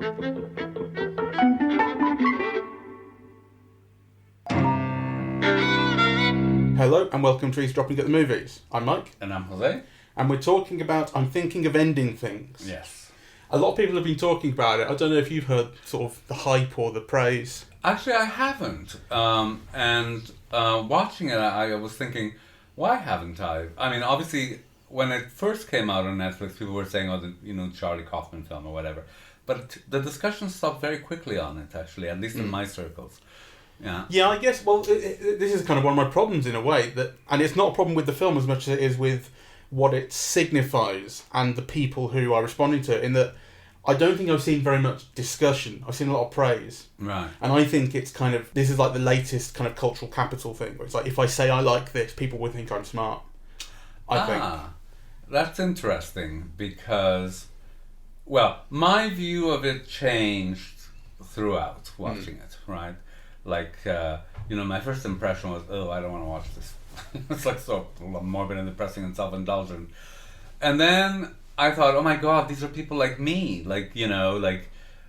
Hello and welcome to Eavesdropping at the Movies. I'm Mike. And I'm José. And we're talking about I'm Thinking of Ending Things. Yes. A lot of people have been talking about it. I don't know if you've heard sort of the hype or the praise. Actually, I haven't. Watching it, I was thinking, why haven't I? I mean, obviously, when it first came out on Netflix, people were saying, Charlie Kaufman film or whatever. But the discussion stopped very quickly on it, actually, at least in my circles. Yeah. Yeah, I guess, well, this is kind of one of my problems in a way, and it's not a problem with the film as much as it is with what it signifies and the people who are responding to it, in that I don't think I've seen very much discussion. I've seen a lot of praise. Right. And I think it's kind of, this is like the latest kind of cultural capital thing, where it's like, if I say I like this, people will think I'm smart. I think. That's interesting, because, well, my view of it changed throughout watching it, right? Like, my first impression was, I don't want to watch this. It's like so morbid and depressing and self-indulgent. And then I thought, oh my God, these are people like me.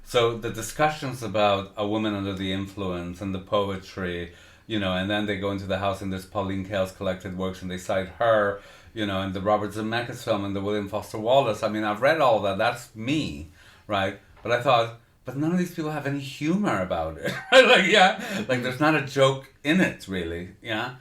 So the discussions about a woman under the influence and the poetry, and then they go into the house and there's Pauline Kael's collected works and they cite her, and the Robert Zemeckis film and the William Foster Wallace. I mean, I've read all that. That's me, right? But I thought, but none of these people have any humor about it. There's not a joke in it, really, yeah?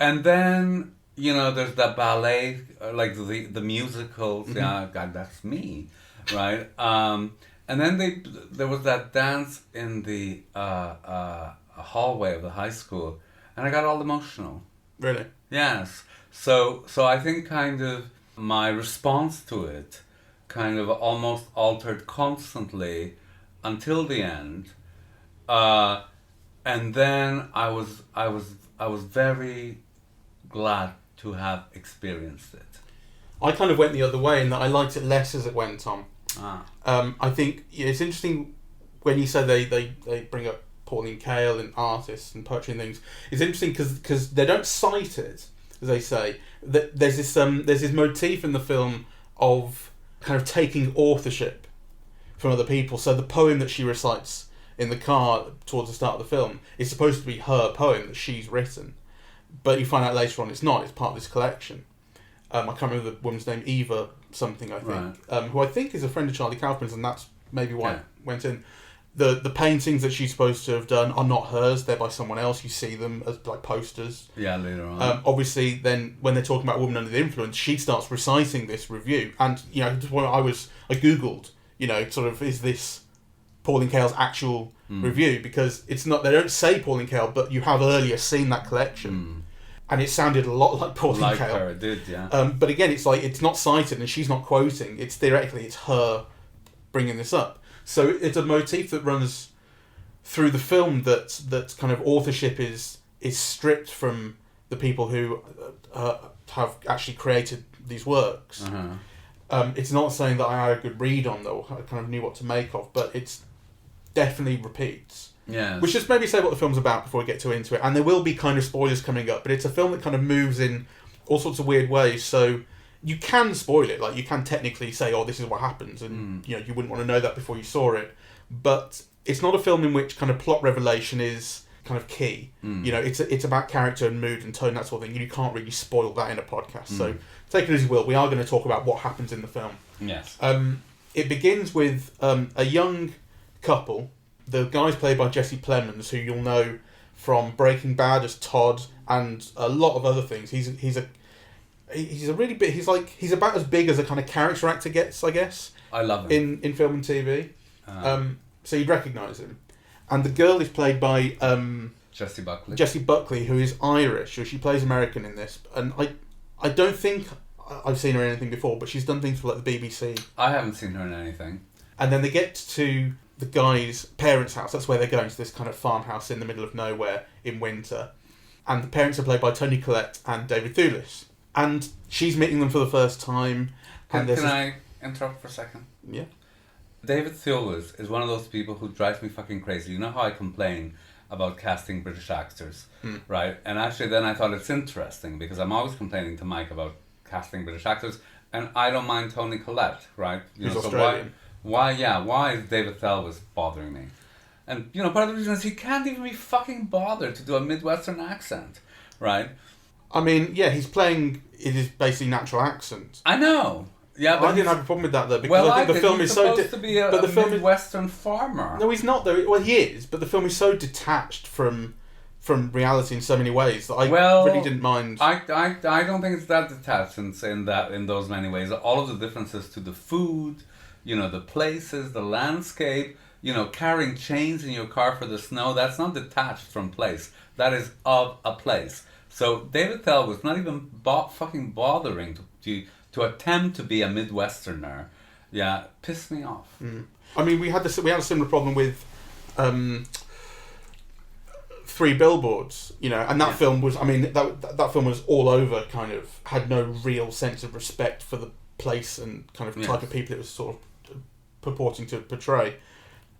And then, there's the ballet, like the musicals, yeah, God, that's me, right? And then there was that dance in the hallway of the high school, and I got all emotional. Really? Yes. So I think kind of my response to it kind of almost altered constantly until the end, and then I was very glad to have experienced it. I kind of went the other way in that I liked it less as it went on. I think it's interesting when you say they bring up Pauline Kael and artists and poetry and things. It's interesting because they don't cite it, as they say. That there's this motif in the film of kind of taking authorship from other people. So the poem that she recites in the car towards the start of the film is supposed to be her poem that she's written, but you find out later on it's not. It's part of this collection. I can't remember the woman's name, Eva something, I think, right. Who I think is a friend of Charlie Kaufman's, and that's maybe why it went in. The paintings that she's supposed to have done are not hers; they're by someone else. You see them as like posters. Yeah, later on. Obviously, then when they're talking about a woman under the influence, she starts reciting this review, and when I googled, sort of, is this Pauline Kael's actual review? Because it's not. They don't say Pauline Kael, but you have earlier seen that collection, and it sounded a lot like Pauline Kael. Like her, it did, yeah. But again, it's like it's not cited, and she's not quoting. It's theoretically it's her bringing this up. So it's a motif that runs through the film that kind of authorship is stripped from the people who have actually created these works. It's not saying that I had a good read on, though. I kind of knew what to make of, but it's definitely repeats. Yeah. We should maybe say what the film's about before we get too into it. And there will be kind of spoilers coming up, but it's a film that kind of moves in all sorts of weird ways. So you can spoil it. Like, you can technically say, oh, this is what happens. And, you wouldn't want to know that before you saw it. But it's not a film in which kind of plot revelation is kind of key. It's about character and mood and tone, that sort of thing. You can't really spoil that in a podcast. So take it as you will. We are going to talk about what happens in the film. Yes. It begins with a young couple. The guy's played by Jesse Plemons, who you'll know from Breaking Bad as Todd and a lot of other things. He's a really big. He's about as big as a kind of character actor gets, I guess. I love him in film and TV. So you'd recognise him. And the girl is played by Jessie Buckley. Jessie Buckley, who is Irish. She plays American in this, and I don't think I've seen her in anything before, but she's done things for like the BBC. I haven't seen her in anything. And then they get to the guy's parents' house. That's where they're going, to this kind of farmhouse in the middle of nowhere in winter. And the parents are played by Toni Collette and David Thewlis. And she's meeting them for the first time. Can I interrupt for a second? Yeah. David Thewlis is one of those people who drives me fucking crazy. You know how I complain about casting British actors, right? And actually then I thought it's interesting, because I'm always complaining to Mike about casting British actors, and I don't mind Toni Collette, right? Who's Australian. Why is David Thewlis bothering me? And, part of the reason is he can't even be fucking bothered to do a Midwestern accent, right? I mean, yeah, he's playing it is basically natural accent. I know. Yeah, but I didn't have a problem with that though because I think the film is so. Supposed to be a Midwestern farmer. No, he's not though. Well, he is, but the film is so detached from reality in so many ways that I really didn't mind. I don't think it's that detached in those many ways. All of the differences to the food, the places, the landscape, carrying chains in your car for the snow. That's not detached from place. That is of a place. So David Thewlis was not even fucking bothering to attempt to be a Midwesterner. Yeah, pissed me off. Mm. I mean, we had a similar problem with Three Billboards, and that film was. I mean, that film was all over. Kind of had no real sense of respect for the place and kind of type of people it was sort of purporting to portray.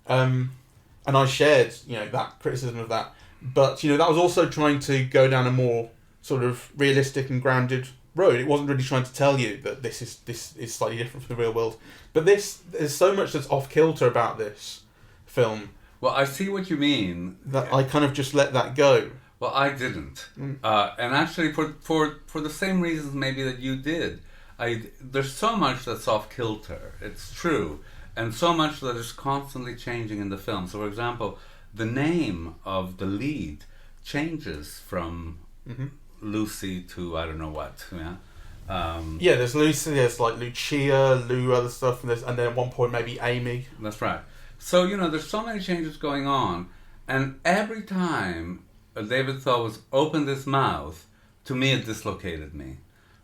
And I shared, that criticism of that. But, that was also trying to go down a more sort of realistic and grounded road. It wasn't really trying to tell you that this is slightly different from the real world. But there's so much that's off-kilter about this film. Well, I see what you mean. That I kind of just let that go. Well, I didn't. And actually, for the same reasons maybe that you did. There's so much that's off-kilter. It's true. And so much that is constantly changing in the film. So, for example, the name of the lead changes from Lucy to I don't know what. Yeah. There's Lucy. There's like Lucia, Lou, other stuff, and then at one point maybe Amy. That's right. So there's so many changes going on, and every time David Thewlis opened his mouth, to me it dislocated me,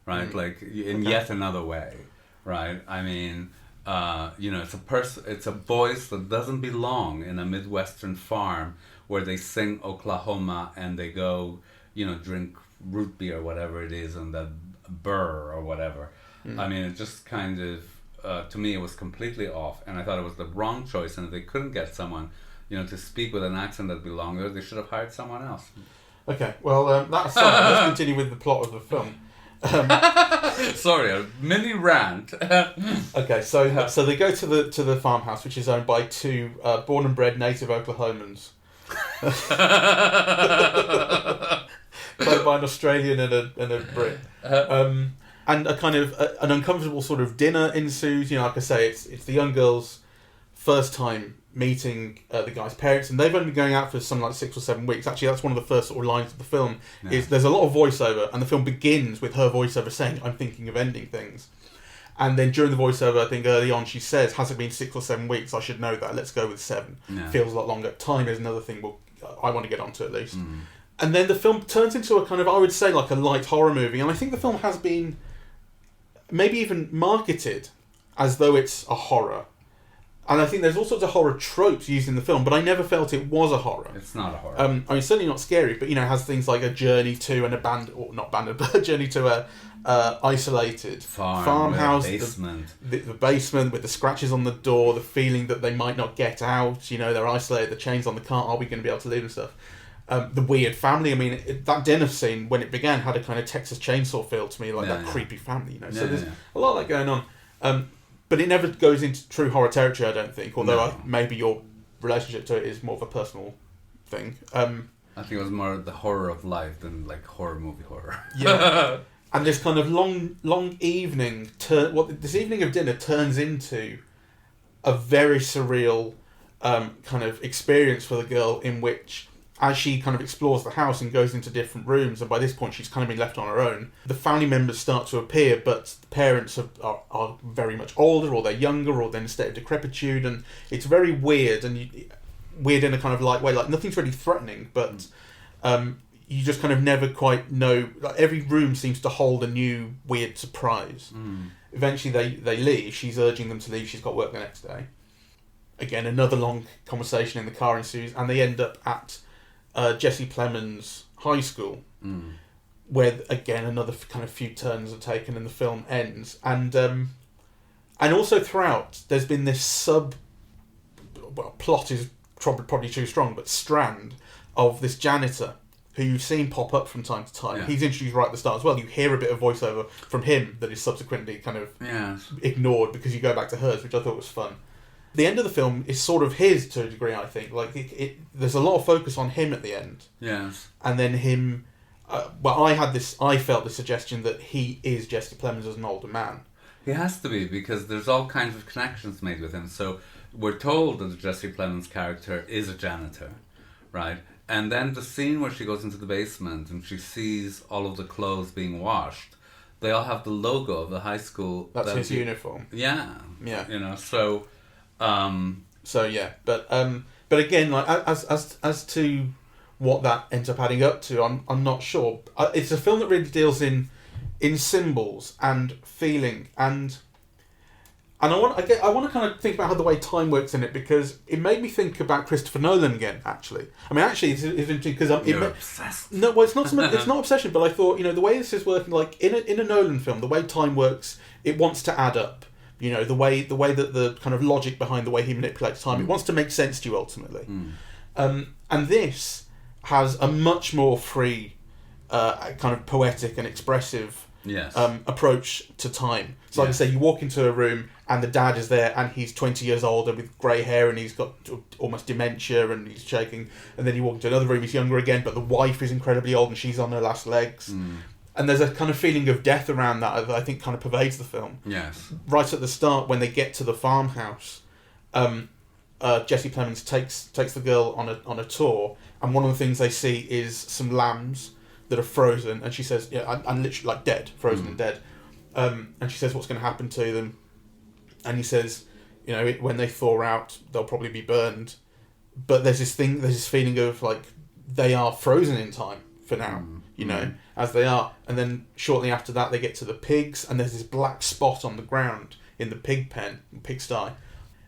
right? Like in yet another way, right? I mean. It's a voice that doesn't belong in a Midwestern farm where they sing Oklahoma and they go, drink root beer or whatever it is and the burr or whatever. I mean, it just kind of, to me, it was completely off, and I thought it was the wrong choice. And if they couldn't get someone, to speak with an accent that belonged there, they should have hired someone else. Okay, well, that aside, let's continue with the plot of the film. Sorry, a mini rant. Okay, so they go to the farmhouse, which is owned by two born and bred native Oklahomans, played by an Australian and a Brit. And a kind of an uncomfortable sort of dinner ensues. Like I say, it's the young girl's first time meeting the guy's parents, and they've only been going out for something like 6 or 7 weeks. Actually, that's one of the first sort of lines of the film. Is there's a lot of voiceover, and the film begins with her voiceover saying, "I'm thinking of ending things," and then during the voiceover, I think early on she says, "Has it been 6 or 7 weeks? I should know that. Let's go with 7." Feels a lot longer. Time is another thing. I want to get onto at least. And then the film turns into a kind of, I would say, like a light horror movie, and I think the film has been maybe even marketed as though it's a horror. And I think there's all sorts of horror tropes used in the film, but I never felt it was a horror. It's not a horror. I mean, certainly not scary, but, it has things like a journey to an abandoned, or not abandoned, but a journey to a isolated farmhouse. Basement. The basement with the scratches on the door, the feeling that they might not get out, they're isolated, the chains on the car, are we going to be able to leave and stuff? The weird family, I mean, that dinner scene, when it began, had a kind of Texas Chainsaw feel to me, like that creepy family, So there's a lot of that going on. But it never goes into true horror territory, I don't think. Although maybe your relationship to it is more of a personal thing. I think it was more the horror of life than like horror movie horror. Yeah. And this kind of long evening, this evening of dinner turns into a very surreal kind of experience for the girl, in which, as she kind of explores the house and goes into different rooms, and by this point she's kind of been left on her own, the family members start to appear, but the parents are very much older, or they're younger, or they're in a state of decrepitude, and it's very weird, and weird in a kind of light way, like nothing's really threatening, but you just kind of never quite know, like every room seems to hold a new weird surprise. Eventually they leave, she's urging them to leave, she's got work the next day. Again, another long conversation in the car ensues, and they end up at Jesse Plemons High School, where again another kind of few turns are taken and the film ends, and also throughout there's been this plot is probably too strong, but strand of this janitor who you've seen pop up from time to time. He's introduced right at the start as well. You hear a bit of voiceover from him that is subsequently kind of ignored because you go back to hers, which I thought was fun. The end of the film is sort of his to a degree, I think. Like, there's a lot of focus on him at the end. Yes. And then him... I felt the suggestion that he is Jesse Plemons as an older man. He has to be, because there's all kinds of connections made with him. So we're told that the Jesse Plemons character is a janitor, right? And then the scene where she goes into the basement and she sees all of the clothes being washed, they all have the logo of the high school. That's his uniform. Yeah. Yeah. You know, so... So yeah, but again, like as to what that ends up adding up to, I'm not sure. It's a film that really deals in symbols and feeling, and I want to kind of think about how the way time works in it, because it made me think about Christopher Nolan again. Actually, I mean, it's interesting because you're obsessed. No, well, it's not it's not obsession, but I thought, the way this is working, like in a Nolan film, the way time works, it wants to add up. The way that the kind of logic behind the way he manipulates time, it wants to make sense to you ultimately. And this has a much more free, kind of poetic and expressive approach to time. So like I say, you walk into a room and the dad is there and he's 20 years older with grey hair and he's got almost dementia and he's shaking. And then you walk into another room, he's younger again, but the wife is incredibly old and she's on her last legs. And there's a kind of feeling of death around that I think kind of pervades the film. Yes. Right at the start, when they get to the farmhouse, Jesse Plemons takes the girl on a tour, and one of the things they see is some lambs that are frozen, and she says, I'm literally like dead, frozen and dead. And she says, what's going to happen to them? And he says, when they thaw out, they'll probably be burned. But there's this feeling of like they are frozen in time for now, as they are. And then shortly after that, they get to the pigs, and there's this black spot on the ground in the pigsty.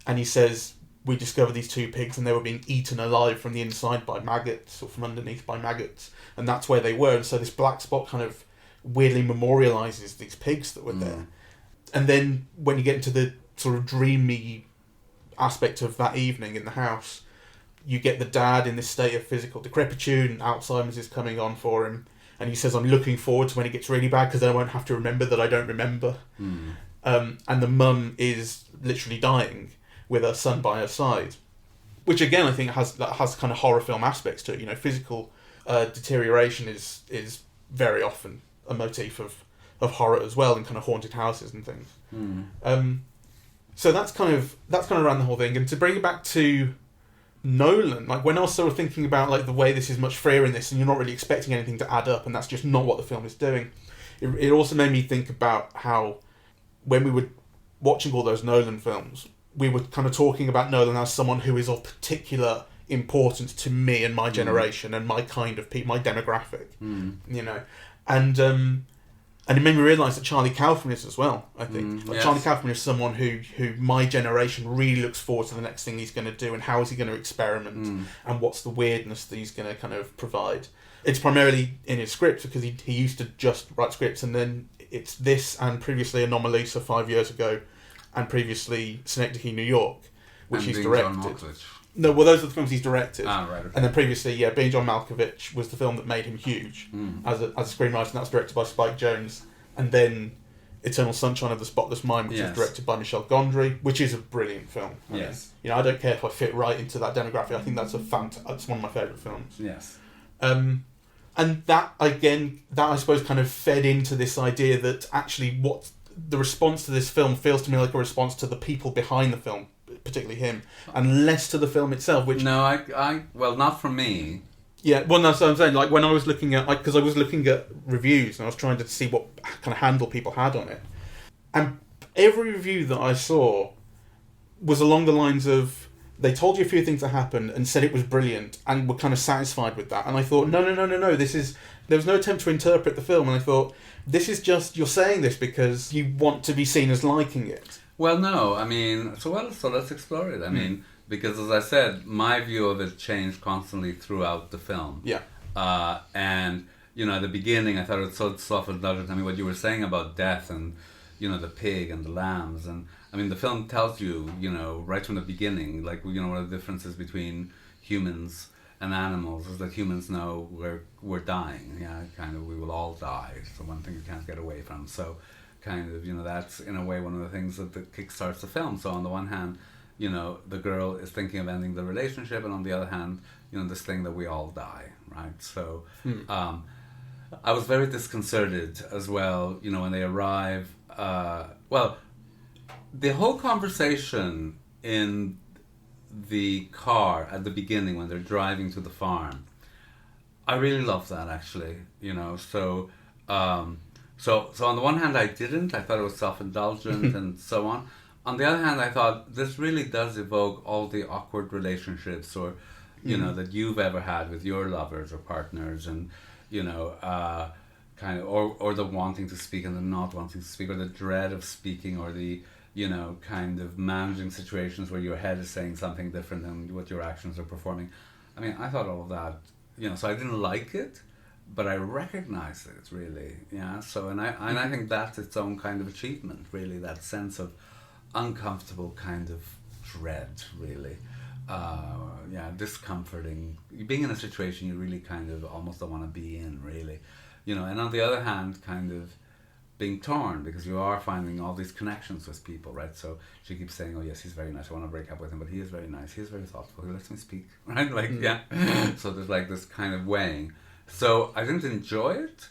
And he says, we discovered these two pigs, and they were being eaten alive from the inside by maggots, or from underneath by maggots. And that's where they were. And so this black spot kind of weirdly memorialises these pigs that were there. And then when you get into the sort of dreamy aspect of that evening in the house, you get the dad in this state of physical decrepitude, and Alzheimer's is coming on for him. And he says, I'm looking forward to when it gets really bad, because then I won't have to remember that I don't remember. And the mum is literally dying with her son by her side. Which again, I think has kind of horror film aspects to it. Physical deterioration is very often a motif of horror as well, in kind of haunted houses and things. So that's kind of around the whole thing. And to bring it back to Nolan, like when I was sort of thinking about like the way this is much freer in this, and you're not really expecting anything to add up, and that's just not what the film is doing. It also made me think about how when we were watching all those Nolan films, we were kind of talking about Nolan as someone who is of particular importance to me and my generation and my kind of people, my demographic, and it made me realise that Charlie Kaufman is as well, I think. Charlie Kaufman is someone who my generation really looks forward to the next thing he's going to do, and how is he going to experiment, and what's the weirdness that he's going to kind of provide. It's primarily in his scripts, because he used to just write scripts, and then it's this, and previously Anomalisa 5 years ago, and previously Synecdoche, New York, which he's directed. No, well, those are the films he's directed. Right. Okay. And then previously, Being John Malkovich was the film that made him huge as a screenwriter, and that was directed by Spike Jonze. And then Eternal Sunshine of the Spotless Mind, which was directed by Michel Gondry, which is a brilliant film. I don't care if I fit right into that demographic. I think that's that's one of my favourite films. Yes. And that, again, I suppose kind of fed into this idea that actually what the response to this film feels to me like a response to the people behind the film, particularly him, and less to the film itself. Which well, not for me. Yeah, well, that's what I'm saying. Like when I was looking at, because I was looking at reviews and I was trying to see what kind of handle people had on it, and every review that I saw was along the lines of they told you a few things that happened and said it was brilliant and were kind of satisfied with that. And I thought, no. There was no attempt to interpret the film, and I thought, this is just, you're saying this because you want to be seen as liking it. Well, no, I mean, so let's explore it. I mean, because as I said, my view of it changed constantly throughout the film. Yeah. And, at the beginning, I thought it was so self-indulgent. I mean, what you were saying about death and, the pig and the lambs. And, I mean, the film tells you, right from the beginning, like, one of the differences between humans and animals is that humans know we're dying. We will all die. It's the one thing you can't get away from. So, that's in a way one of the things that kickstarts the film. So on the one hand, you know, the girl is thinking of ending the relationship, and on the other hand, you know, this thing that we all die, right? So I was very disconcerted as well, you know, when they arrive. Well, the whole conversation in the car at the beginning when they're driving to the farm, I really love that, actually, you know. So so on the one hand, I thought it was self-indulgent and so on. On the other hand, I thought this really does evoke all the awkward relationships or, you know, that you've ever had with your lovers or partners, and, you know, kind of, or the wanting to speak and the not wanting to speak, or the dread of speaking, or the, you know, kind of managing situations where your head is saying something different than what your actions are performing. I mean, I thought all of that, you know, so I didn't like it, but I recognized it, really, yeah. So, and I think that's its own kind of achievement, really, that sense of uncomfortable kind of dread, really. Yeah, discomforting. Being in a situation you really kind of almost don't want to be in, really. You know, and on the other hand, kind of being torn, because you are finding all these connections with people, right? So she keeps saying, oh yes, he's very nice, I want to break up with him, but he is very nice, he is very thoughtful, he lets me speak, right? Like, yeah. So there's like this kind of weighing. So I didn't enjoy it,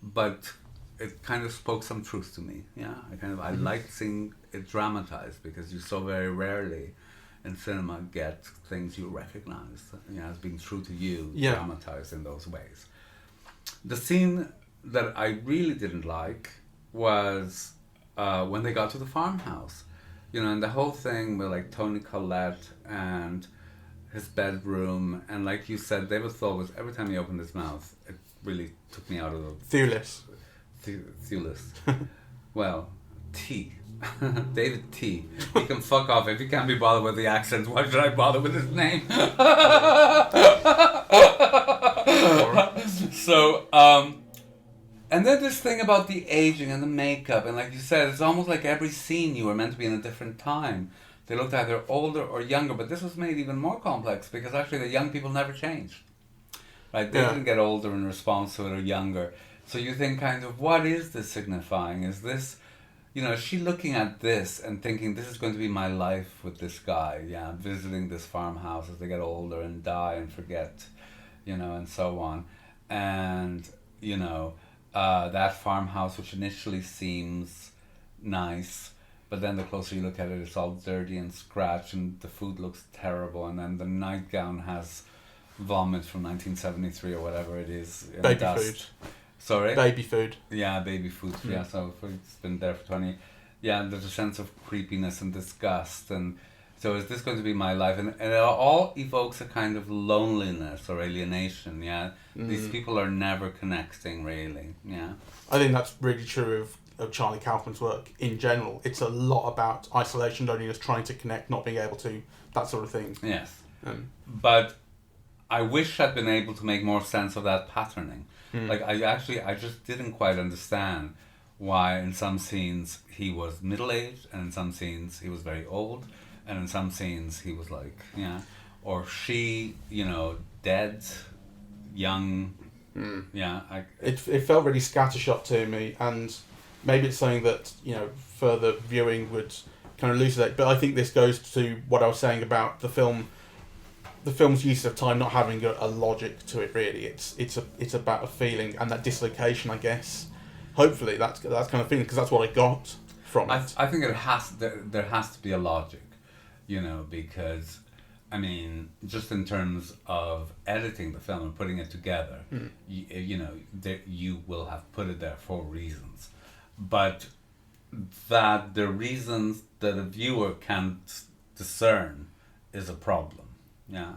but it kind of spoke some truth to me, yeah. I liked seeing it dramatized, because you so very rarely in cinema get things you recognize, you know, as being true to you, dramatized in those ways. The scene that I really didn't like was when they got to the farmhouse, you know, and the whole thing with like Tony Collette and his bedroom, and like you said, David Thewlis, every time he opened his mouth, it really took me out of the... Thewlis. Well, T. David T. He can fuck off if he can't be bothered with the accent. Why should I bother with his name? So, and then this thing about the aging and the makeup, and like you said, it's almost like every scene you were meant to be in a different time. They looked either older or younger, but this was made even more complex because actually the young people never changed. Right? They didn't get older in response to it or younger. So you think kind of, what is this signifying? Is this, you know, is she looking at this and thinking, this is going to be my life with this guy, yeah, visiting this farmhouse as they get older and die and forget, you know, and so on. And, you know, that farmhouse, which initially seems nice, but then the closer you look at it, it's all dirty and scratched, and the food looks terrible, and then the nightgown has vomit from 1973 or whatever it is. Baby food. Sorry? Baby food. Yeah, baby food. Yeah, so it's been there for 20... Yeah, there's a sense of creepiness and disgust, and so is this going to be my life? And it all evokes a kind of loneliness or alienation, yeah? These people are never connecting, really, yeah? I think that's really true of Charlie Kaufman's work in general. It's a lot about isolation, loneliness, trying to connect, not being able to, that sort of thing. Yes. But I wish I'd been able to make more sense of that patterning. Like, I just didn't quite understand why in some scenes he was middle-aged, and in some scenes he was very old, and in some scenes he was like, yeah, or she, you know, dead, young, yeah. It felt really scattershot to me, and maybe it's something that, you know, further viewing would kind of elucidate, but I think this goes to what I was saying about the film's use of time not having a logic to it, really. It's about a feeling and that dislocation, I guess. Hopefully that's kind of feeling, because that's what I got from it. I think there has to be a logic, you know, because, I mean, just in terms of editing the film and putting it together, you know, you will have put it there for reasons. But that the reasons that a viewer can't discern is a problem. Yeah.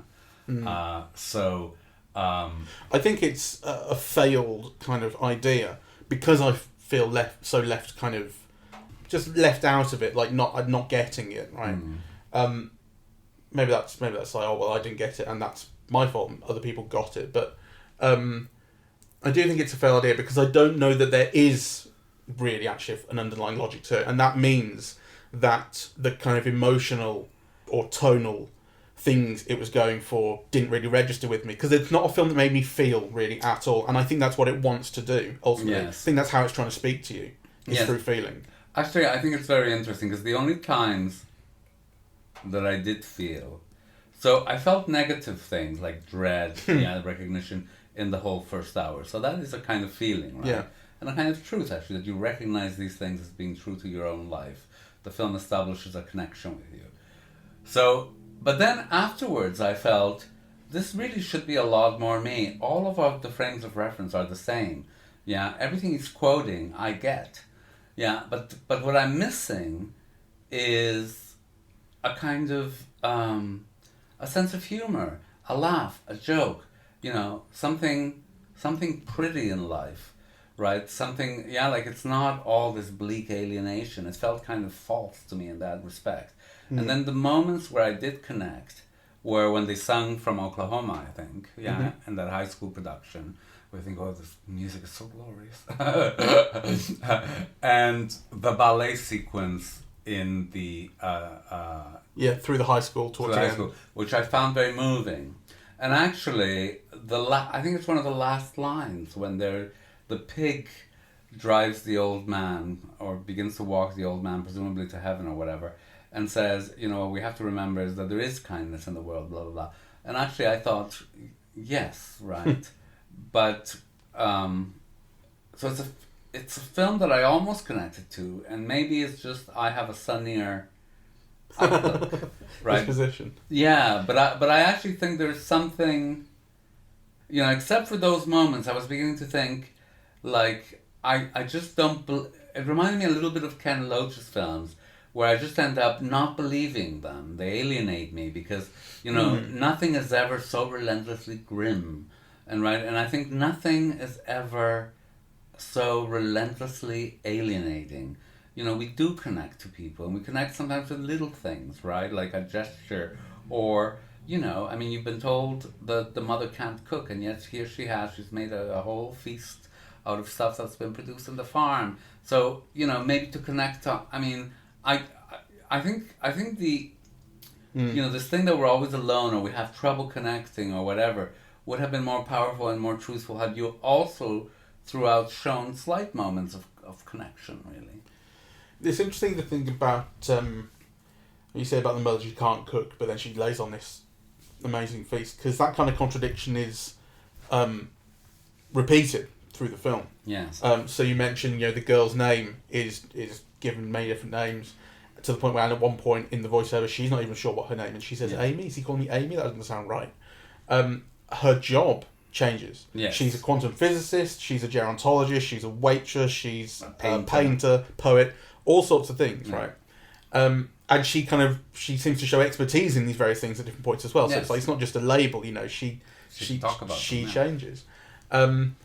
So I think it's a failed kind of idea, because I feel left kind of just left out of it, like not getting it, right? Maybe that's like, oh well, I didn't get it and that's my fault, and other people got it, but I do think it's a failed idea, because I don't know that there is really actually an underlying logic to it, and that means that the kind of emotional or tonal things it was going for didn't really register with me, because it's not a film that made me feel really at all, and I think that's what it wants to do ultimately. Yes. I think that's how it's trying to speak to you, is through feeling. Actually, I think it's very interesting, because the only times that I did feel. So I felt negative things like dread, recognition in the whole first hour. So that is a kind of feeling, right? Yeah. And a kind of truth, actually, that you recognize these things as being true to your own life. The film establishes a connection with you. So, but then afterwards I felt, this really should be a lot more me. All of the frames of reference are the same. Yeah, everything he's quoting, I get. Yeah, but what I'm missing is a kind of, a sense of humor, a laugh, a joke, something pretty in life, right? Something, like it's not all this bleak alienation. It felt kind of false to me in that respect. And then the moments where I did connect were when they sung from Oklahoma, I think, in that high school production, where I think, oh, this music is so glorious. And the ballet sequence in the... through the high school towards the end. Which I found very moving. And actually, I think it's one of the last lines when the pig drives the old man, or begins to walk the old man, presumably to heaven or whatever, and says, what we have to remember is that there is kindness in the world, blah, blah, blah. And actually I thought, yes, right. But, so it's a film that I almost connected to, and maybe it's just I have a sunnier outlook, right? Disposition. Yeah, but I actually think there's something, except for those moments, I was beginning to think, like, I just don't, it reminded me a little bit of Ken Loach's films, where I just end up not believing them. They alienate me because, nothing is ever so relentlessly grim. And I think nothing is ever so relentlessly alienating. We do connect to people, and we connect sometimes with little things, right? Like a gesture, or, you've been told that the mother can't cook, and yet here she's made a whole feast out of stuff that's been produced in the farm. So, maybe to connect to, I think the, this thing that we're always alone, or we have trouble connecting, or whatever, would have been more powerful and more truthful had you also throughout shown slight moments of connection, really. It's interesting to think about, you say about the mother, she can't cook, but then she lays on this amazing feast, because that kind of contradiction is repeated through the film. Yes. So you mentioned, the girl's name is given many different names, to the point where at one point in the voiceover, she's not even sure what her name is, and she says, Amy? Is he calling me Amy? That doesn't sound right. Her job changes. Yes. She's a quantum physicist, she's a gerontologist, she's a waitress, she's a painter, poet, all sorts of things, right? And she seems to show expertise in these various things at different points as well. So it's not just a label, she changes. And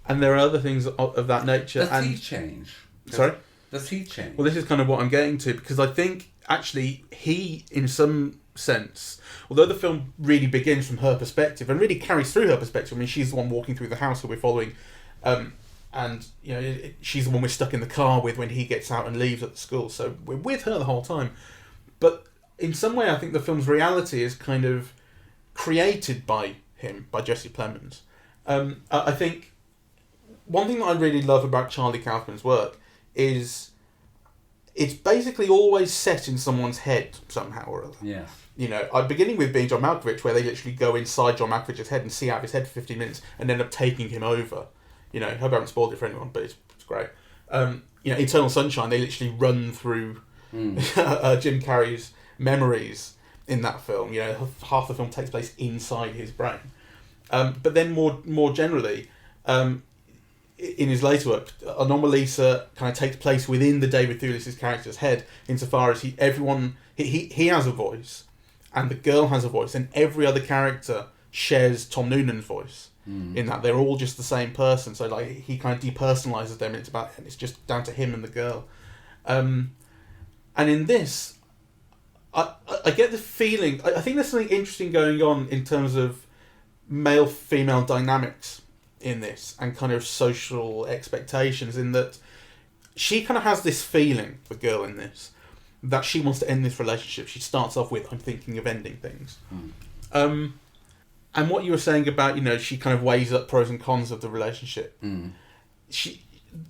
there are other things of that nature. Does he change? Sorry? Does he change? Well, this is kind of what I'm getting to, because I think actually he, in some sense, although the film really begins from her perspective and really carries through her perspective. She's the one walking through the house that we're following, and she's the one we're stuck in the car with when he gets out and leaves at the school. So we're with her the whole time. But in some way, I think the film's reality is kind of created by him, by Jesse Plemons. I think one thing that I really love about Charlie Kaufman's work is it's basically always set in someone's head somehow or other. Yeah. I'm beginning with being John Malkovich, where they literally go inside John Malkovich's head and see out of his head for 15 minutes and end up taking him over. I hope I haven't spoiled it for anyone, but it's great. Eternal Sunshine, they literally run through Jim Carrey's memories in that film. Half the film takes place inside his brain. But then more generally, in his later work, Anomalisa kind of takes place within the David Thewlis' character's head, insofar as he has a voice, and the girl has a voice, and every other character shares Tom Noonan's voice. In that they're all just the same person. So he kind of depersonalizes them, and it's just down to him and the girl. And in this, I get the feeling, I think there's something interesting going on in terms of male-female dynamics in this, and kind of social expectations, in that she kind of has this feeling, the girl in this, that she wants to end this relationship. She starts off with, I'm thinking of ending things. And what you were saying about, she kind of weighs up pros and cons of the relationship.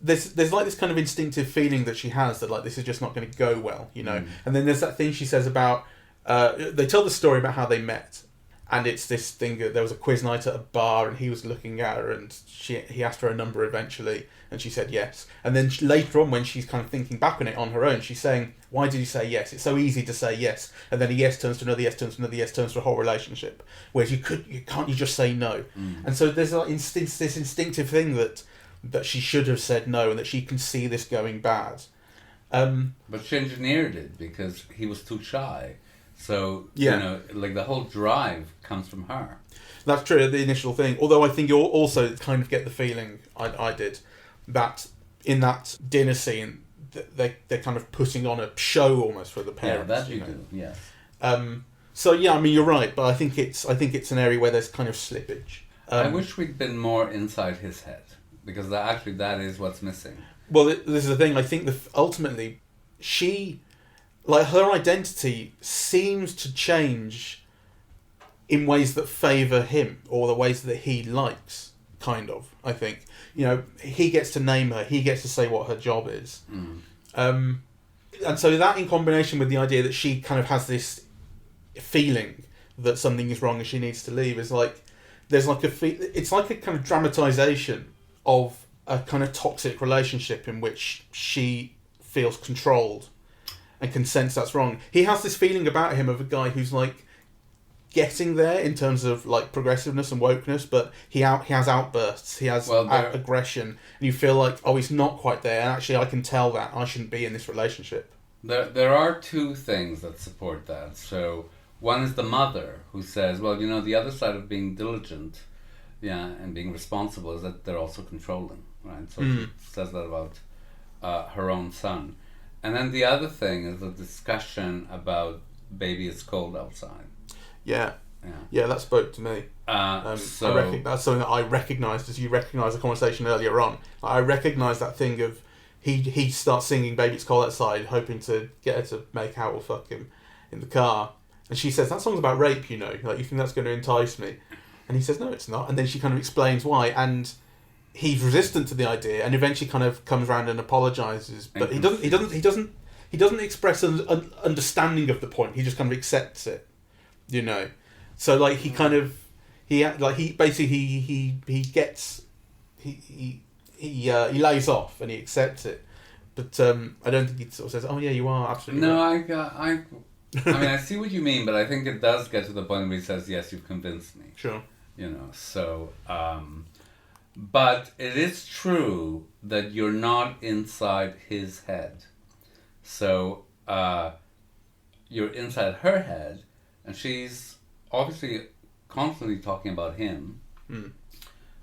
There's like this kind of instinctive feeling that she has that this is just not going to go well, And then there's that thing she says about they tell the story about how they met. And it's this thing that there was a quiz night at a bar, and he was looking at her, and he asked her a number eventually, and she said yes. And then later on, when she's kind of thinking back on it on her own, she's saying, "Why did you say yes? It's so easy to say yes." And then a yes turns to another yes, turns to another yes, turns to a whole relationship. Whereas you can't just say no. And so there's like this instinctive thing that she should have said no, and that she can see this going bad. But she engineered it because he was too shy. So, like the whole drive comes from her. That's true, the initial thing. Although I think you'll also kind of get the feeling, I did, that in that dinner scene, they're kind of putting on a show almost for the parents. Yeah, that you do, yes. So yeah, I mean, you're right, but I think it's an area where there's kind of slippage. I wish we'd been more inside his head, because that is what's missing. Well, this is the thing. I think ultimately, her identity seems to change in ways that favour him, or the ways that he likes, kind of, I think. He gets to name her, he gets to say what her job is. And so that, in combination with the idea that she kind of has this feeling that something is wrong and she needs to leave, is like, there's like it's like a kind of dramatisation of a kind of toxic relationship in which she feels controlled and can sense that's wrong. He has this feeling about him of a guy who's like getting there in terms of like progressiveness and wokeness, but he has outbursts, he has aggression, and you feel like, oh, he's not quite there, and actually I can tell that I shouldn't be in this relationship. There are two things that support that. So one is the mother, who says, well, the other side of being diligent, and being responsible, is that they're also controlling, right? So she says that about her own son. And then the other thing is the discussion about baby, it's cold outside. Yeah, that spoke to me. That's something that I recognised as you recognised the conversation earlier on. I recognised that thing of he starts singing "Baby It's Cold Outside," hoping to get her to make out or fuck him in the car, and she says, "That song's about rape, like you think that's going to entice me?" And he says, "No, it's not." And then she kind of explains why, and he's resistant to the idea, and eventually kind of comes around and apologises, but he doesn't express an understanding of the point. He just kind of accepts it. So like he lays off and he accepts it, but I don't think he sort of says, "Oh yeah, you are absolutely right." No, I mean, I see what you mean, but I think it does get to the point where he says, "Yes, you've convinced me." Sure. So but it is true that you're not inside his head, so you're inside her head. And she's obviously constantly talking about him.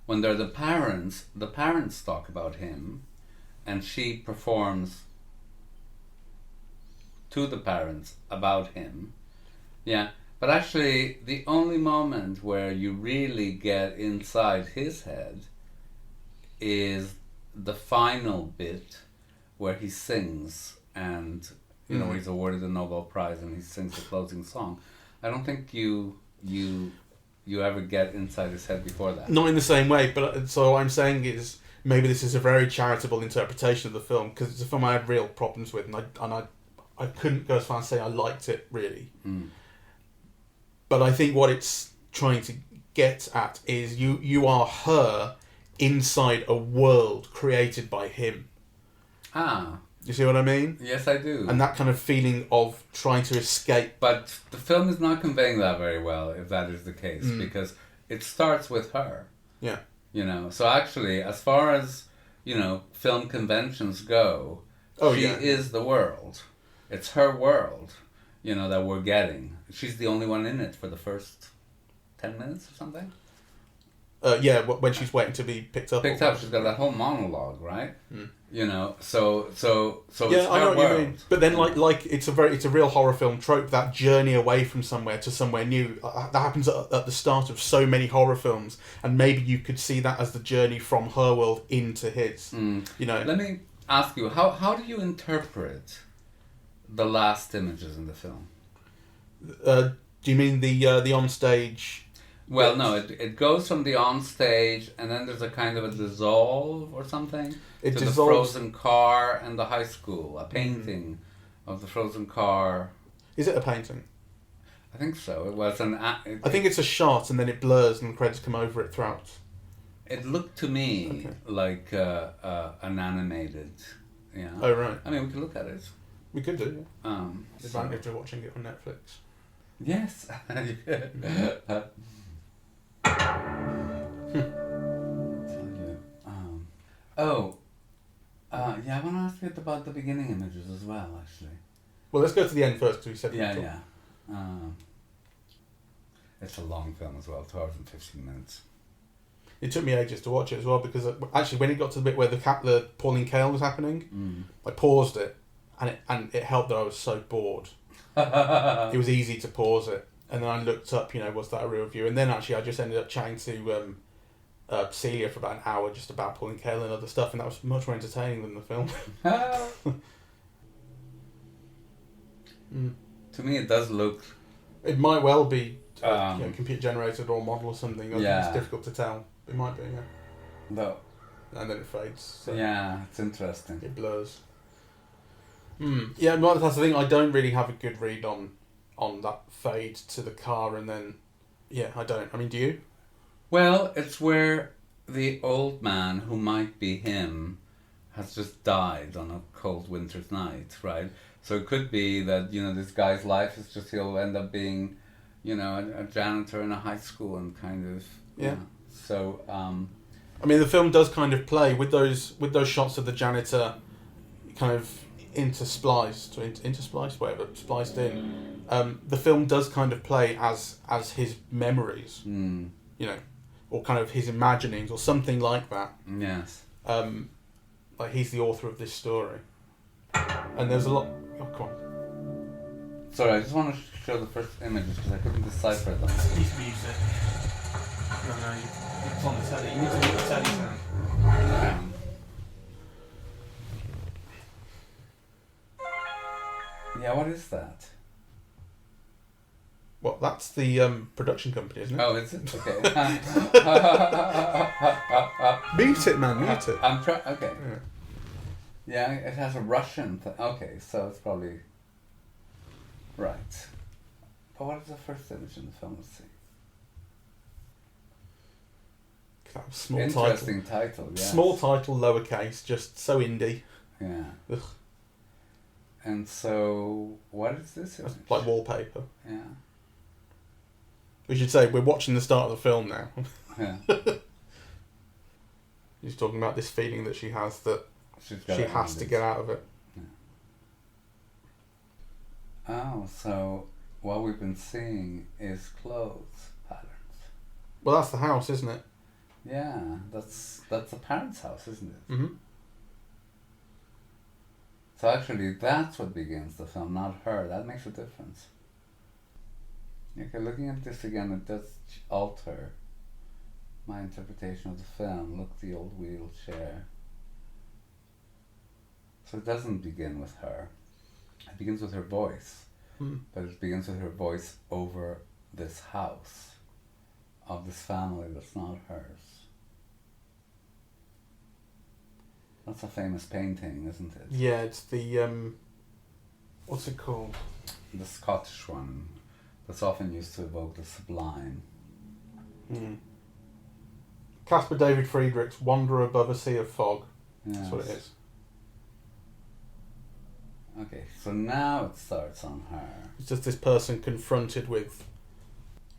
When they're the parents talk about him, and she performs to the parents about him. Yeah, but actually the only moment where you really get inside his head is the final bit where he sings, and where he's awarded the Nobel Prize and he sings the closing song. I don't think you ever get inside his head before that. Not in the same way, but so what I'm saying is maybe this is a very charitable interpretation of the film, because it's a film I had real problems with, and I couldn't go as far as say I liked it really. But I think what it's trying to get at is you are her inside a world created by him. You see what I mean? Yes, I do. And that kind of feeling of trying to escape. But the film is not conveying that very well, if that is the case, because it starts with her. Yeah. So actually, as far as, film conventions go, she is the world. It's her world, that we're getting. She's the only one in it for the first 10 minutes or something. When she's waiting to be picked up. She's got that whole monologue, right? So it's yeah, I know her what you world. mean. But then, like it's a real horror film trope, that journey away from somewhere to somewhere new. That happens at the start of so many horror films, and maybe you could see that as the journey from her world into his. Let me ask you, how do you interpret the last images in the film? Do you mean the onstage? Well, no, it goes from the onstage, and then there's a kind of a dissolve or something to the frozen car and the high school. A painting of the frozen car. Is it a painting? I think so. It was an. I think it's a shot and then it blurs and the credits come over it throughout. It looked to me like an animated. Yeah. Oh right. I mean, we could look at it. We could do. Yeah. The advantage of watching it on Netflix. Yes. Yeah, I want to ask you about the beginning images as well, actually. Well, let's go to the end first, because we said... Yeah. It's a long film as well, 2 hours and 15 minutes. It took me ages to watch it as well, because actually when it got to the bit where the Pauline Kael was happening, I paused it, and it helped that I was so bored. It was easy to pause it. And then I looked up, was that a real view? And then actually I just ended up chatting to Celia for about an hour just about Pauline Kael and other stuff, and that was much more entertaining than the film. To me, it does look... It might well be computer generated or model or something. It's difficult to tell. It might be, yeah. No. And then it fades. So yeah, it's interesting. It blurs. Yeah, no, that's the thing. I don't really have a good read on that fade to the car, and then... Yeah, I don't. I mean, do you? Well, it's where the old man, who might be him, has just died on a cold winter's night, right? So it could be that, this guy's life is just, he'll end up being, a janitor in a high school and kind of... Yeah. So, I mean, the film does kind of play with those shots of the janitor kind of spliced in. The film does kind of play as his memories, or kind of his imaginings or something like that. Yes. Like he's the author of this story. And there's a lot... Oh, come on. Sorry, I just want to show the first images because I couldn't decipher them. Piece of music. No, it's on the telly. You need to make the telly sound. Yeah, what is that? Well, that's the production company, isn't it? Oh, is it? Okay. Mute it, man. Mute it. I'm trying. Okay. Yeah, it has a Russian. Okay, so it's probably right. But what is the first image in the film? Let's see. That small Interesting title. Yeah. Small title, lowercase, just so indie. Yeah. Ugh. And so, what is this image? Like wallpaper. Yeah. We should say we're watching the start of the film now. Yeah. She's talking about this feeling that she has that she has to get out of it. Yeah. Oh, so what we've been seeing is clothes patterns. Well, that's the house, isn't it? Yeah, that's the parents' house, isn't it? Mm-hmm. So actually, that's what begins the film, not her. That makes a difference. Okay, looking at this again, it does alter my interpretation of the film. Look, the old wheelchair. So it doesn't begin with her. It begins with her voice. But it begins with her voice over this house of this family that's not hers. That's a famous painting, isn't it? Yeah, it's the what's it called? The Scottish one that's often used to evoke the sublime. Caspar David Friedrich's Wander Above a Sea of Fog. Yes. That's what it is. Okay, so now it starts on her. It's just this person confronted with,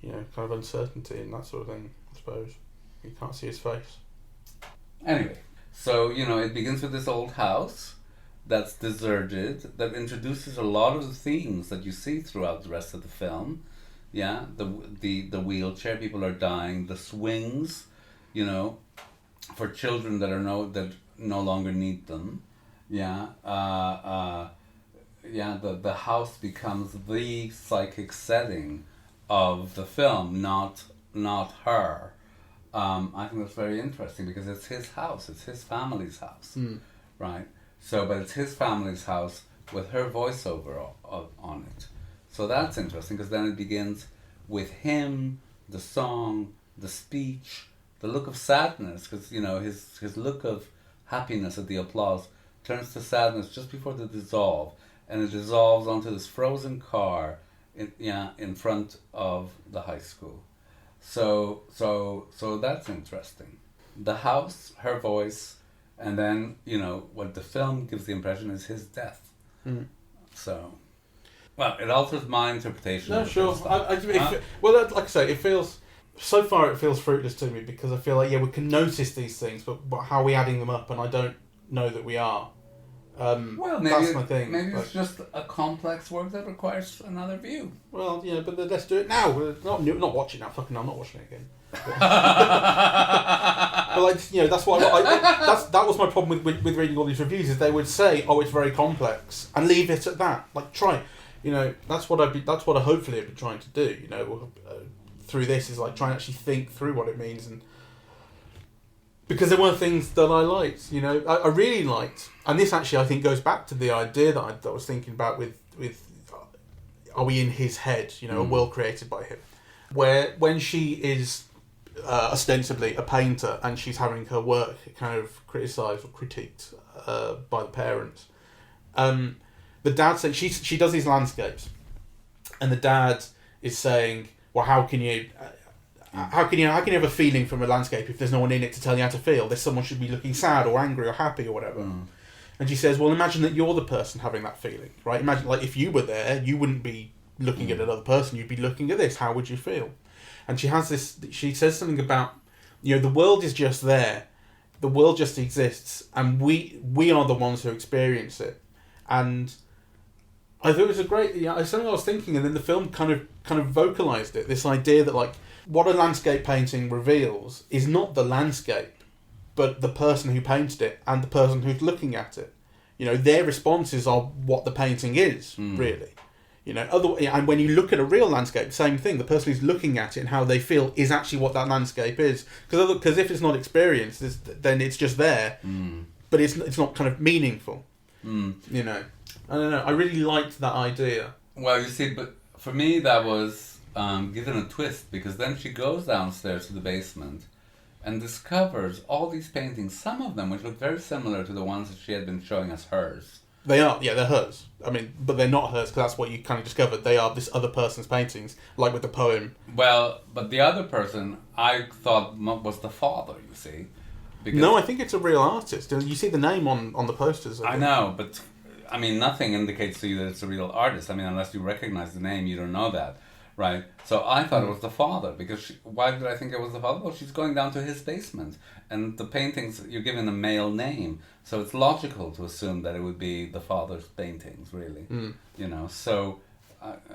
kind of uncertainty and that sort of thing, I suppose. You can't see his face. Anyway, so, it begins with this old house that's deserted, that introduces a lot of the themes that you see throughout the rest of the film. Yeah, the wheelchair, people are dying, the swings, for children that no longer need them. Yeah, the house becomes the psychic setting of the film, not her. I think that's very interesting because it's his house, it's his family's house, right? So, but it's his family's house with her voiceover on it. So that's interesting because then it begins with him, the song, the speech, the look of sadness, because his look of happiness at the applause turns to sadness just before the dissolve, and it dissolves onto this frozen car in front of the high school. So that's interesting. The house, her voice, and then what the film gives the impression is his death. Mm. So, well, it alters my interpretation. No, of sure. Like I say, it feels fruitless to me because I feel like we can notice these things, but how are we adding them up? And I don't know that we are. Well, maybe that's my thing. Maybe it's just a complex work that requires another view. Well, yeah, but let's do it now. We're not watching it now. Fucking, I'm not watching it again. But that's why that was my problem with reading all these reviews. Is they would say, "Oh, it's very complex," and leave it at that. Like, try. That's what I hopefully have been trying to do. Through this is like trying to actually think through what it means and. Because there were things that I liked, I really liked, and this actually I think goes back to the idea that I was thinking about with are we in his head, a world created by him, where when she is ostensibly a painter and she's having her work kind of criticised or critiqued by the parents, the dad says she does these landscapes, and the dad is saying, well, how can you have a feeling from a landscape if there's no one in it to tell you how to feel? Someone should be looking sad or angry or happy or whatever. And she says, well, imagine that you're the person having that feeling, right? Imagine, like, if you were there, you wouldn't be looking at another person, you'd be looking at this. How would you feel? And she says something about, the world is just there. The world just exists, and we are the ones who experience it. And I thought it was a great, it's something I was thinking, and then the film kind of vocalised it, this idea that, like, what a landscape painting reveals is not the landscape, but the person who painted it and the person who's looking at it. Their responses are what the painting is, really. And when you look at a real landscape, same thing. The person who's looking at it and how they feel is actually what that landscape is. Because if it's not experienced, then it's just there, but it's not kind of meaningful. I don't know. I really liked that idea. Well, you see, but for me that was given a twist, because then she goes downstairs to the basement and discovers all these paintings, some of them which look very similar to the ones that she had been showing as hers. They are, they're hers. But they're not hers, because that's what you kind of discovered. They are this other person's paintings, like with the poem. Well, but the other person, I thought was the father, you see. No, I think it's a real artist. You see the name on the posters. I know, but nothing indicates to you that it's a real artist. Unless you recognize the name, you don't know that. Right, so I thought it was the father, because why did I think it was the father? Well, she's going down to his basement, and the paintings, you're given a male name, so it's logical to assume that it would be the father's paintings, really. So...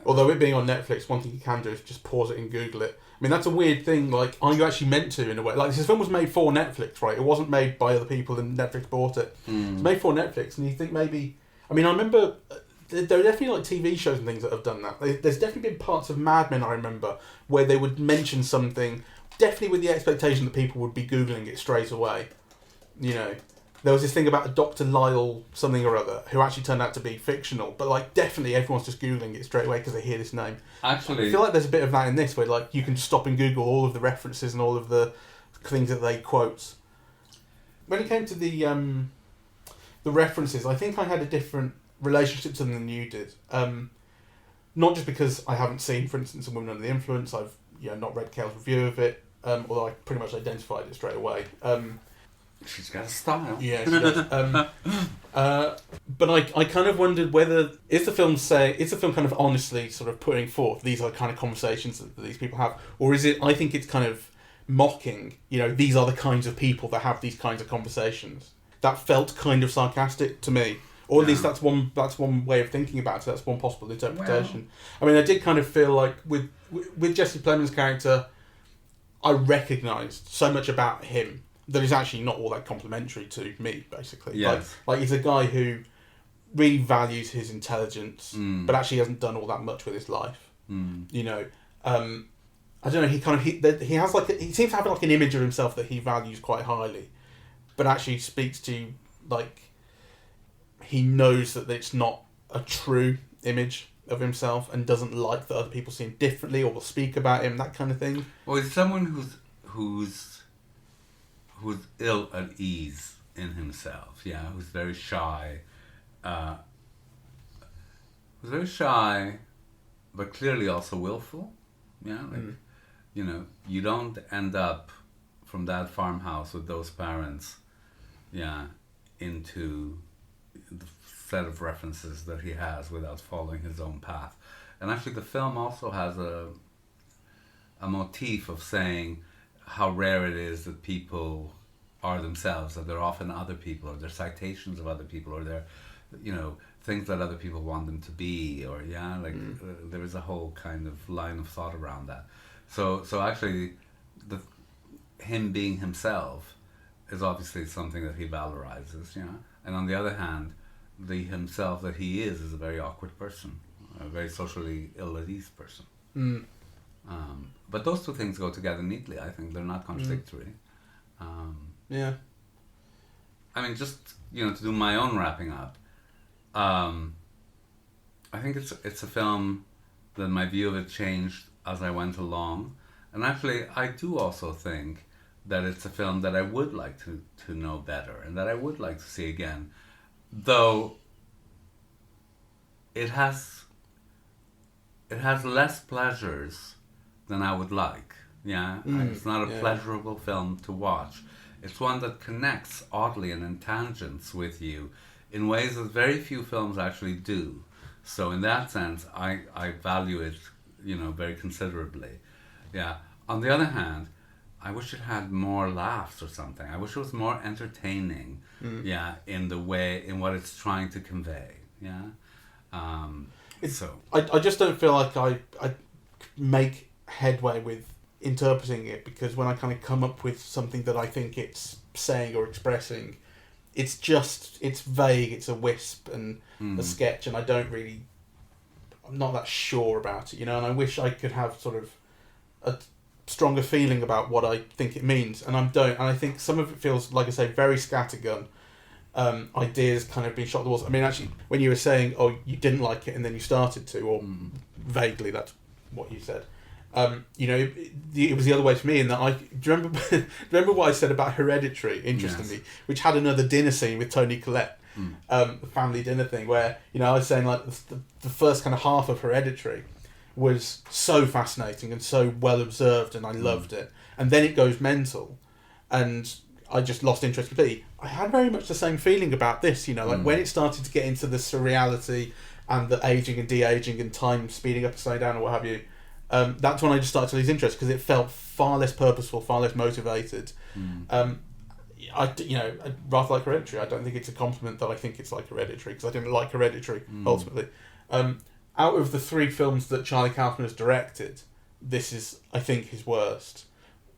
Although it being on Netflix, one thing you can do is just pause it and Google it. That's a weird thing, like, are you actually meant to, in a way? Like, this film was made for Netflix, right? It wasn't made by other people and Netflix bought it. It's made for Netflix, and you think maybe... I remember... There are definitely like TV shows and things that have done that. There's definitely been parts of Mad Men, I remember, where they would mention something, definitely with the expectation that people would be Googling it straight away. There was this thing about a Dr. Lyle something or other, who actually turned out to be fictional, but like definitely everyone's just Googling it straight away because they hear this name. Actually, I feel like there's a bit of that in this, where like you can stop and Google all of the references and all of the things that they quote. When it came to the references, I think I had a different relationship to them than you did. Not just because I haven't seen, for instance, A Woman Under the Influence. I've not read Cale's review of it, although I pretty much identified it straight away. She's got a style. Yeah, she does. But I kind of wondered whether is the film kind of honestly sort of putting forth these are kind of conversations that these people have, or is it? I think it's kind of mocking. These are the kinds of people that have these kinds of conversations. That felt kind of sarcastic to me. Or at least that's one way of thinking about it. That's one possible interpretation. Well, I did kind of feel like with Jesse Plemons' character, I recognised so much about him that is actually not all that complimentary to me, basically. Yes. Like he's a guy who really values his intelligence, but actually hasn't done all that much with his life. I don't know. He has he seems to have like an image of himself that he values quite highly, but actually speaks to like. He knows that it's not a true image of himself and doesn't like that other people see him differently or will speak about him, that kind of thing. Well, he's someone who's ill at ease in himself, who's very shy. but clearly also willful. Yeah, you don't end up from that farmhouse with those parents, into the set of references that he has without following his own path. And actually the film also has a motif of saying how rare it is that people are themselves, that they're often other people, or they're citations of other people, or they're, things that other people want them to be, or there is a whole kind of line of thought around that. So actually, him being himself is obviously something that he valorizes, and on the other hand, the himself that he is a very awkward person, a very socially ill at ease person. But those two things go together neatly. I think they're not contradictory. Yeah. I mean, just to do my own wrapping up. I think it's a film that my view of it changed as I went along, and actually I do also think that it's a film that I would like to know better and that I would like to see again, though it has less pleasures than I would like. It's not a pleasurable film to watch. It's one that connects oddly and in tangents with you in ways that very few films actually do. So in that sense, I value it, very considerably. On the other hand, I wish it had more laughs or something. I wish it was more entertaining. In what it's trying to convey. I just don't feel like I make headway with interpreting it, because when I kind of come up with something that I think it's saying or expressing, it's vague, it's a wisp and a sketch, and I'm not that sure about it, and I wish I could have sort of a stronger feeling about what I think it means, and I don't, and I think some of it feels, like I say, very scattergun. Ideas kind of being shot at the walls. I mean, actually, when you were saying, you didn't like it and then you started to, or vaguely that's what you said, it was the other way for me in that do you remember what I said about Hereditary, interestingly, which had another dinner scene with Toni Collette, the family dinner thing, where, I was saying like the first kind of half of Hereditary was so fascinating and so well observed and I loved it, and then it goes mental and I just lost interest completely. I had very much the same feeling about this, when it started to get into the surreality and the aging and de-aging and time speeding up and slowing down or what have you. That's when I just started to lose interest, because it felt far less purposeful, far less motivated. I'd rather like Hereditary. I don't think it's a compliment that I think it's like Hereditary, because I didn't like Hereditary ultimately. Out of the 3 films that Charlie Kaufman has directed, this is, I think, his worst.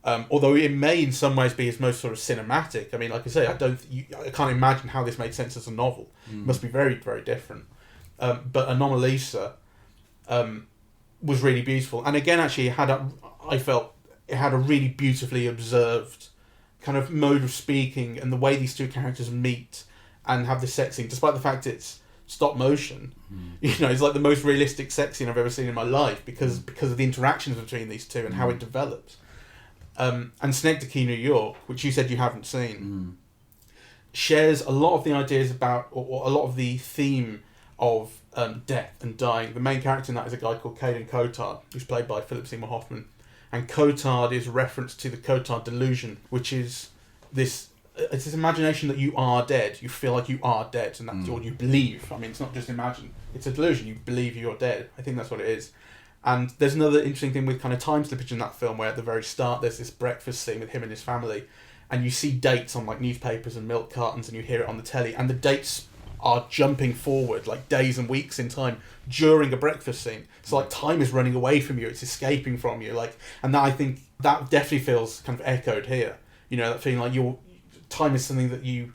Although it may in some ways be his most sort of cinematic. I mean, like I say, I can't imagine how this made sense as a novel. It must be very, very different. But Anomalisa was really beautiful, and again, actually, I felt it had a really beautifully observed kind of mode of speaking, and the way these two characters meet and have this sex scene, despite the fact it's stop motion. It's like the most realistic sex scene I've ever seen in my life, because of the interactions between these two and how it develops. And Synecdoche, New York, which you said you haven't seen, shares a lot of the ideas about, or a lot of the theme of death and dying. The main character in that is a guy called Caden Cotard, who's played by Philip Seymour Hoffman. And Cotard is a reference to the Cotard delusion, which is this imagination that you are dead. You feel like you are dead, and that's what you believe. I mean, it's not just imagine. It's a delusion. You believe you're dead. I think that's what it is. And there's another interesting thing with kind of time slippage in that film, where at the very start there's this breakfast scene with him and his family, and you see dates on like newspapers and milk cartons, and you hear it on the telly, and the dates are jumping forward like days and weeks in time during a breakfast scene. So like time is running away from you, it's escaping from you, like, and that, I think that definitely feels kind of echoed here. That feeling like time is something that you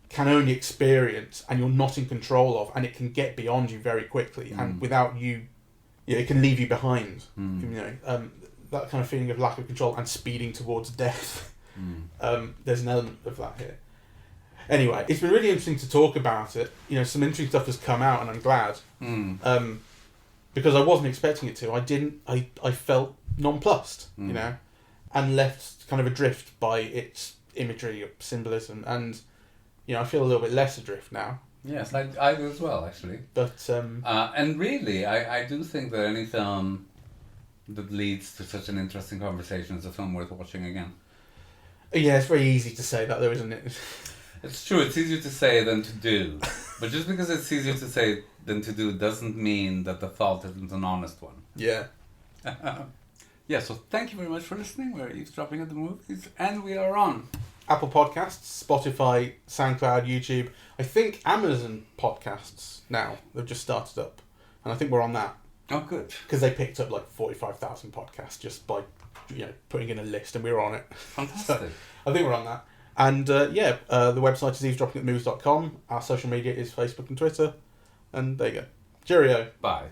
can only experience and you're not in control of, and it can get beyond you very quickly, and without you, it can leave you behind. That kind of feeling of lack of control and speeding towards death. There's an element of that here. Anyway, it's been really interesting to talk about it. Some interesting stuff has come out, and I'm glad. Because I wasn't expecting it to. I felt nonplussed, and left kind of adrift by its imagery or symbolism. And, I feel a little bit less adrift now. Yes, I do as well, actually. But and really, I do think that any film that leads to such an interesting conversation is a film worth watching again. Yeah, it's very easy to say that, though, isn't it? It's true. It's easier to say than to do. But just because it's easier to say than to do doesn't mean that the thought isn't an honest one. Yeah. Yeah, so thank you very much for listening. We're eavesdropping at the movies, and we are on Apple Podcasts, Spotify, SoundCloud, YouTube. I think Amazon Podcasts now. They've just started up. And I think we're on that. Oh, good. Because they picked up like 45,000 podcasts just by putting in a list, and we were on it. Fantastic. So, I think we're on that. And the website is eavesdroppingatmovies.com. Our social media is Facebook and Twitter. And there you go. Cheerio. Bye.